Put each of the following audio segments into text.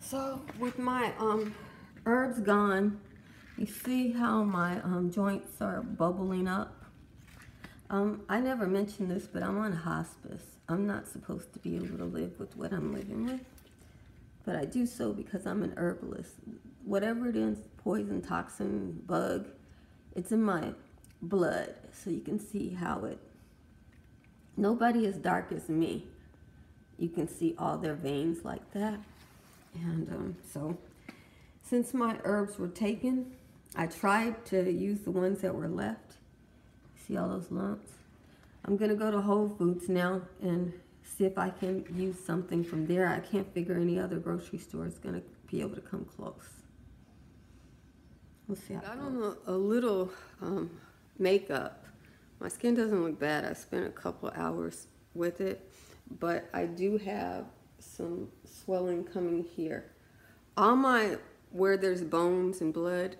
So with my herbs gone, you see how my joints are bubbling up? I never mentioned this, but I'm on hospice. I'm not supposed to be able to live with what I'm living with, but I do so because I'm an herbalist. Whatever it is, poison, toxin, bug, it's in my blood. So you can see how nobody as dark as me. You can see all their veins like that. And so since my herbs were taken, I tried to use the ones that were left. See all those lumps? I'm gonna go to Whole Foods now and see if I can use something from there. I can't figure any other grocery store is gonna be able to come close. We'll see how it goes. I got on a little makeup. My skin doesn't look bad. I spent a couple hours with it, but I do have some swelling coming here. Where there's bones and blood,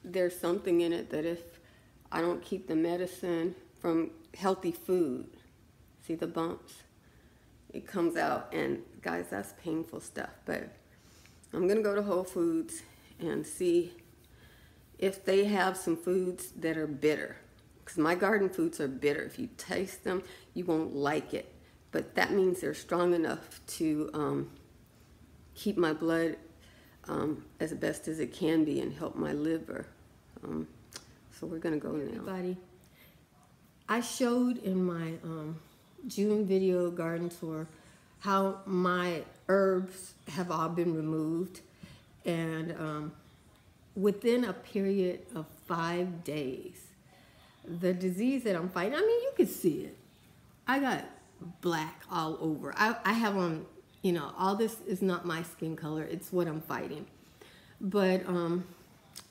there's something in it that if I don't keep the medicine from healthy food, see the bumps? It comes out, and guys, that's painful stuff. But I'm gonna go to Whole Foods and see if they have some foods that are bitter, because my garden foods are bitter. If you taste them, you won't like it, but that means they're strong enough to keep my blood as best as it can be and help my liver. So we're gonna go now. Everybody, I showed in my June video garden tour how my herbs have all been removed, and within a period of 5 days, the disease that I'm fighting, I mean, you can see it. I got black all over. I have on, you know, all this is not my skin color. It's what I'm fighting. But, and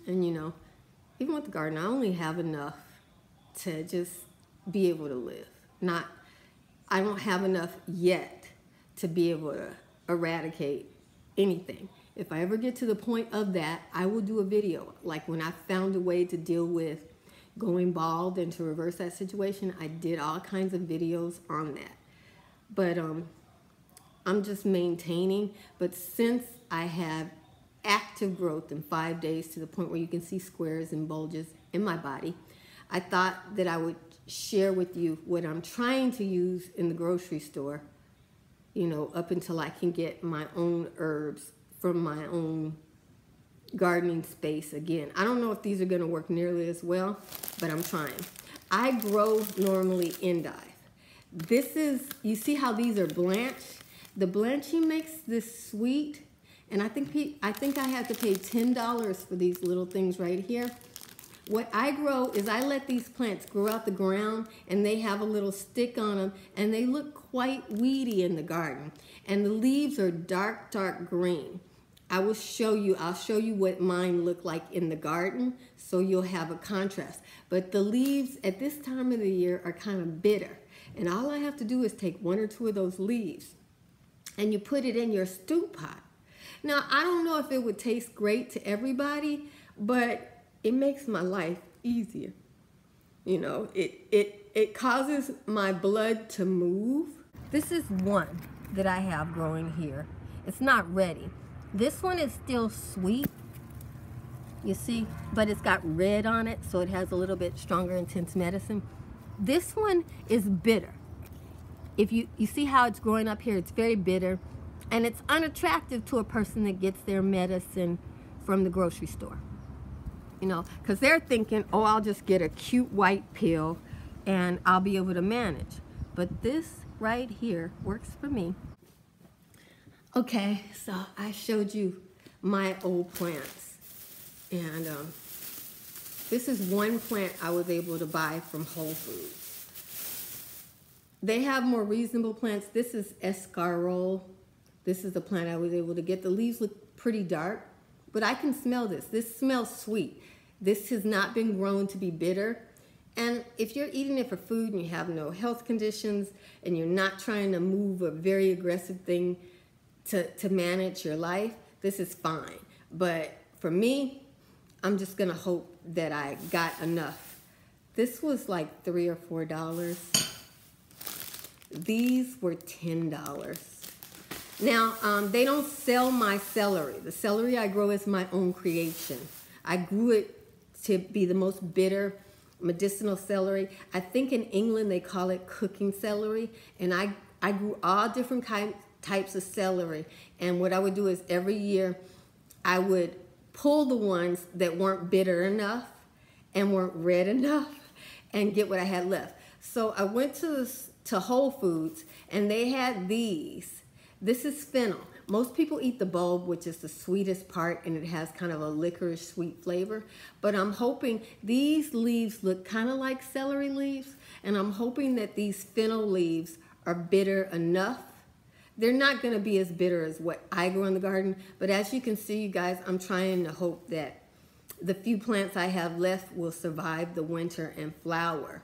you know, even with the garden, I only have enough to just be able to live. I don't have enough yet to be able to eradicate anything. If I ever get to the point of that, I will do a video. Like when I found a way to deal with going bald and to reverse that situation, I did all kinds of videos on that. But I'm just maintaining. But since I have active growth in 5 days to the point where you can see squares and bulges in my body, I thought that I would share with you what I'm trying to use in the grocery store, you know, up until I can get my own herbs from my own gardening space again. I don't know if these are going to work nearly as well, but I'm trying. I grow normally endive. This is, you see how these are blanched? The blanching makes this sweet, and I think I had to pay $10 for these little things right here. What I grow is I let these plants grow out the ground, and they have a little stick on them, and they look quite weedy in the garden. And the leaves are dark, dark green. I'll show you what mine look like in the garden, so you'll have a contrast. But the leaves at this time of the year are kind of bitter. And all I have to do is take 1 or 2 of those leaves, and you put it in your stew pot. Now, I don't know if it would taste great to everybody, but it makes my life easier. You know, it causes my blood to move. This is one that I have growing here. It's not ready. This one is still sweet, you see, but it's got red on it, so it has a little bit stronger, intense medicine. This one is bitter. If you see how it's growing up here, it's very bitter, and it's unattractive to a person that gets their medicine from the grocery store. You know, because they're thinking, oh, I'll just get a cute white pill and I'll be able to manage. But this right here works for me. Okay, so I showed you my old plants. And this is one plant I was able to buy from Whole Foods. They have more reasonable plants. This is escarole. This is the plant I was able to get. The leaves look pretty dark, but I can smell this. This smells sweet. This has not been grown to be bitter. And if you're eating it for food and you have no health conditions and you're not trying to move a very aggressive thing to manage your life, this is fine. But for me, I'm just gonna hope that I got enough. This was like $3 or $4. These were $10. Now, they don't sell my celery. The celery I grow is my own creation. I grew it to be the most bitter medicinal celery. I think in England they call it cooking celery. And I grew all different types of celery. And what I would do is every year I would pull the ones that weren't bitter enough and weren't red enough and get what I had left. So I went to Whole Foods and they had these. This is fennel. Most people eat the bulb, which is the sweetest part, and it has kind of a licorice sweet flavor. But I'm hoping these leaves look kind of like celery leaves, and I'm hoping that these fennel leaves are bitter enough. They're not going to be as bitter as what I grow in the garden, but as you can see, you guys, I'm trying to hope that the few plants I have left will survive the winter and flower,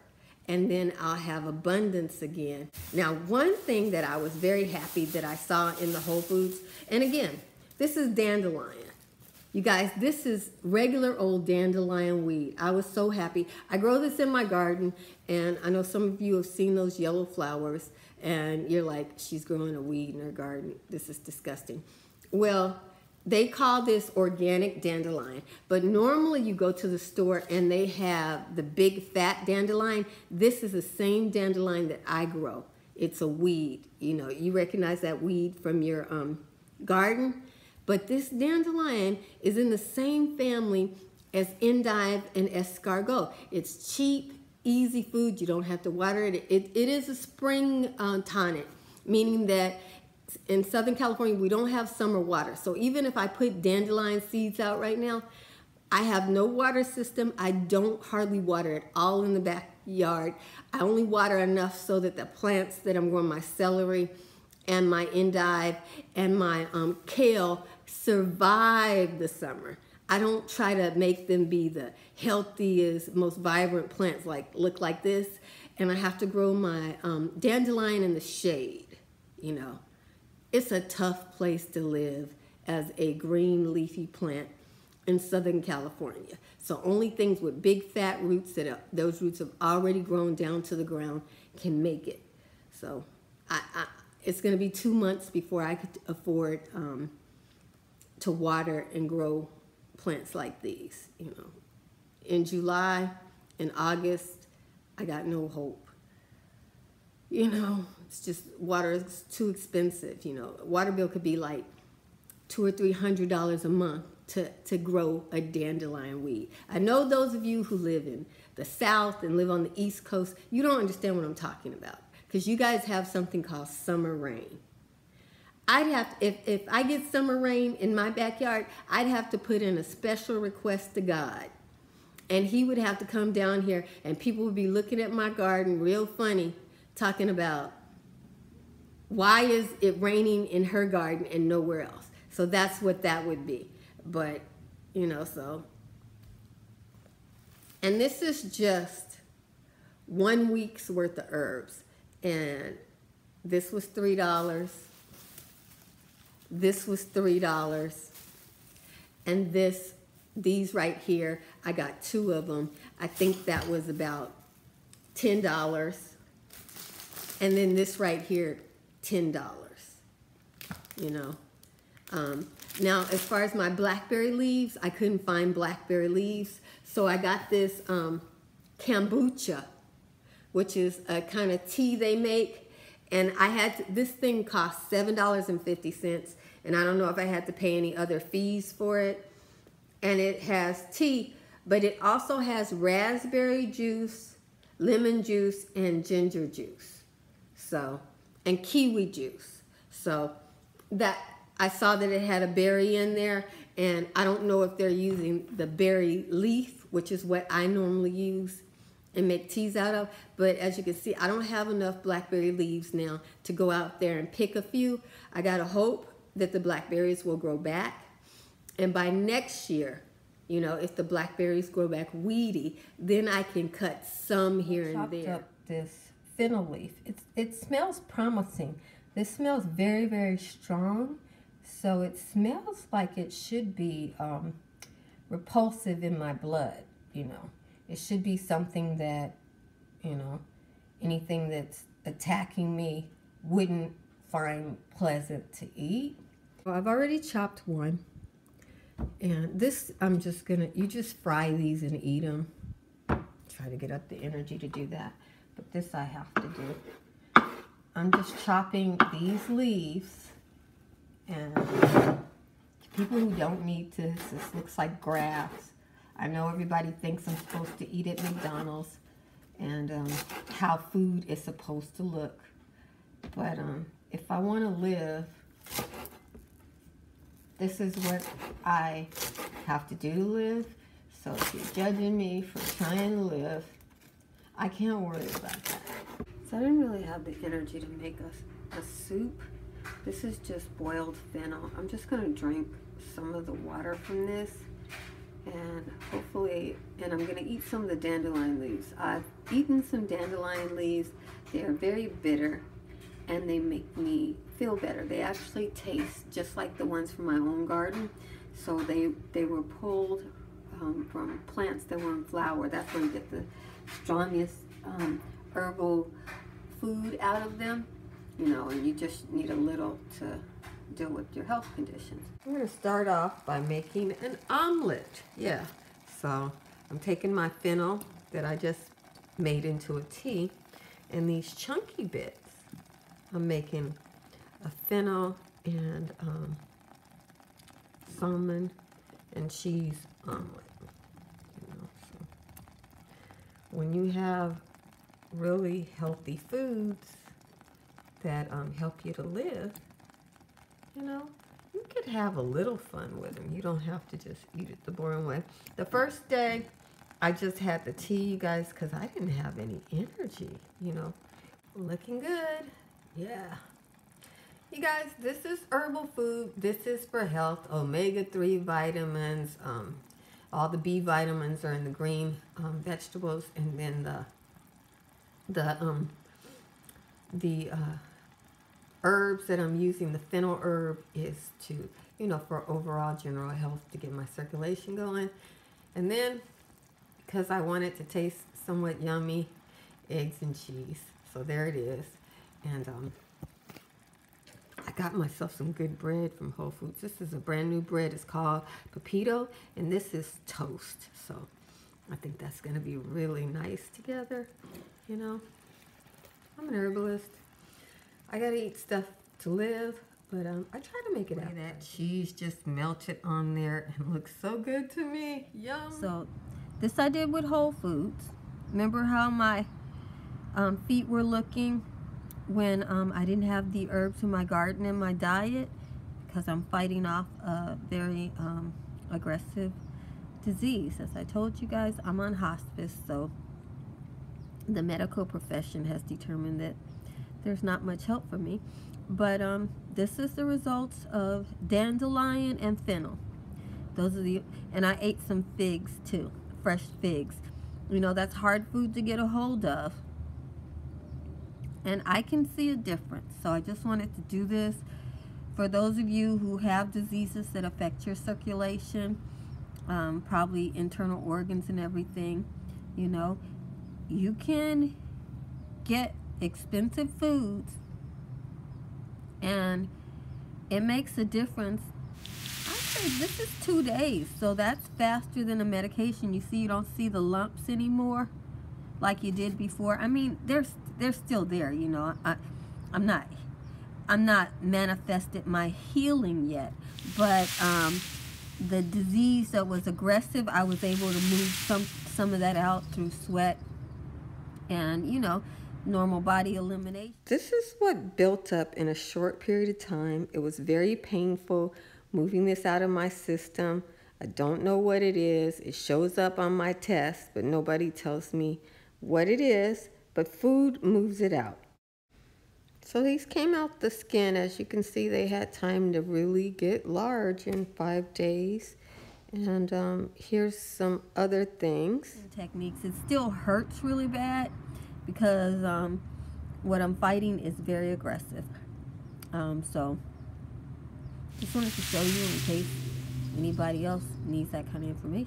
and then I'll have abundance again. Now, one thing that I was very happy that I saw in the Whole Foods, and again, this is dandelion. You guys, this is regular old dandelion wheat. I was so happy. I grow this in my garden, and I know some of you have seen those yellow flowers, and you're like, she's growing a weed in her garden. This is disgusting. Well, they call this organic dandelion, but normally you go to the store and they have the big fat dandelion. This is the same dandelion that I grow. It's a weed. You know, you recognize that weed from your garden, but this dandelion is in the same family as endive and escargot. It's cheap, easy food. You don't have to water it. It is a spring tonic, meaning that in Southern California, we don't have summer water. So even if I put dandelion seeds out right now, I have no water system. I don't hardly water at all in the backyard. I only water enough so that the plants that I'm growing, my celery and my endive and my kale, survive the summer. I don't try to make them be the healthiest, most vibrant plants, like look like this. And I have to grow my dandelion in the shade, you know. It's a tough place to live as a green leafy plant in Southern California. So only things with big fat roots those roots have already grown down to the ground can make it. So it's going to be 2 months before I could afford to water and grow plants like these. You know, in July and August, I got no hope. You know, it's just water is too expensive. You know, water bill could be like $200 or $300 a month to grow a dandelion weed. I know those of you who live in the South and live on the East Coast, you don't understand what I'm talking about, because you guys have something called summer rain. I'd have to, if I get summer rain in my backyard, I'd have to put in a special request to God, and He would have to come down here, and people would be looking at my garden real funny, talking about why is it raining in her garden and nowhere else. So that's what that would be. But, you know, so. And this is just 1 week's worth of herbs. And this was $3. This was $3. And these right here, I got 2 of them. I think that was about $10. And then this right here, $10, you know. Now, as far as my blackberry leaves, I couldn't find blackberry leaves. So I got this kombucha, which is a kind of tea they make. And this thing cost $7.50. And I don't know if I had to pay any other fees for it. And it has tea, but it also has raspberry juice, lemon juice, and ginger juice. So, and kiwi juice. So that I saw that it had a berry in there, and I don't know if they're using the berry leaf, which is what I normally use and make teas out of. But as you can see, I don't have enough blackberry leaves now to go out there and pick a few. I gotta hope that the blackberries will grow back. And by next year, you know, if the blackberries grow back weedy, then I can cut some here and there. Up this fennel leaf. It smells promising. This smells very, very strong. So it smells like it should be repulsive in my blood, you know. It should be something that, you know, anything that's attacking me wouldn't find pleasant to eat. Well, I've already chopped one. And this, I'm just gonna, you just fry these and eat them. Try to get up the energy to do that. But this I have to do. I'm just chopping these leaves. And people who don't need this looks like grass. I know everybody thinks I'm supposed to eat at McDonald's and how food is supposed to look. But if I want to live, this is what I have to do to live. So if you're judging me for trying to live, I can't worry about that. So I didn't really have the energy to make a soup. This is just boiled fennel. I'm just gonna drink some of the water from this and hopefully, and I'm gonna eat some of the dandelion leaves. I've eaten some dandelion leaves. They are very bitter and they make me feel better. They actually taste just like the ones from my own garden. So they were pulled from plants that were in flower. That's where you get the strongest herbal food out of them. You know, and you just need a little to deal with your health conditions. I'm going to start off by making an omelet. Yeah, so I'm taking my fennel that I just made into a tea, and these chunky bits, I'm making a fennel and salmon and cheese omelet. You know, so when you have really healthy foods that help you to live, you know, you could have a little fun with them. You don't have to just eat it the boring way. The first day, I just had the tea, you guys, because I didn't have any energy, you know. Looking good. Yeah. You guys, this is herbal food. This is for health. Omega-3 vitamins. All the B vitamins are in the green vegetables, and then the herbs that I'm using, the fennel herb, is to, you know, for overall general health, to get my circulation going. And then, because I want it to taste somewhat yummy, eggs and cheese. So there it is. And I got myself some good bread from Whole Foods. This is a brand new bread. It's called Pepito, and this is toast. So I think that's going to be really nice together, you know. I'm an herbalist. I gotta eat stuff to live, but I try to make it out. That cheese just melted on there and looks so good to me. Yum. So this I did with Whole Foods. Remember how my feet were looking when I didn't have the herbs in my garden in my diet, because I'm fighting off a very aggressive disease. As I told you guys, I'm on hospice, so the medical profession has determined that there's not much help for me. But this is the results of dandelion and fennel. Those are the, and I ate some figs too, fresh figs. You know, that's hard food to get a hold of. And I can see a difference. So I just wanted to do this for those of you who have diseases that affect your circulation, probably internal organs and everything. You know, you can get expensive foods and it makes a difference. I say this is 2 days, so that's faster than a medication. You see, you don't see the lumps anymore like you did before. I mean, they're still there, you know. I'm not manifested my healing yet, but the disease that was aggressive, I was able to move some of that out through sweat and, you know, normal body elimination. This is what built up in a short period of time. It was very painful moving this out of my system. I don't know what it is. It shows up on my test, but nobody tells me what it is, but food moves it out. So these came out the skin. As you can see, they had time to really get large in 5 days. And here's some other things. Techniques. It still hurts really bad because what I'm fighting is very aggressive. So just wanted to show you in case anybody else needs that kind of information.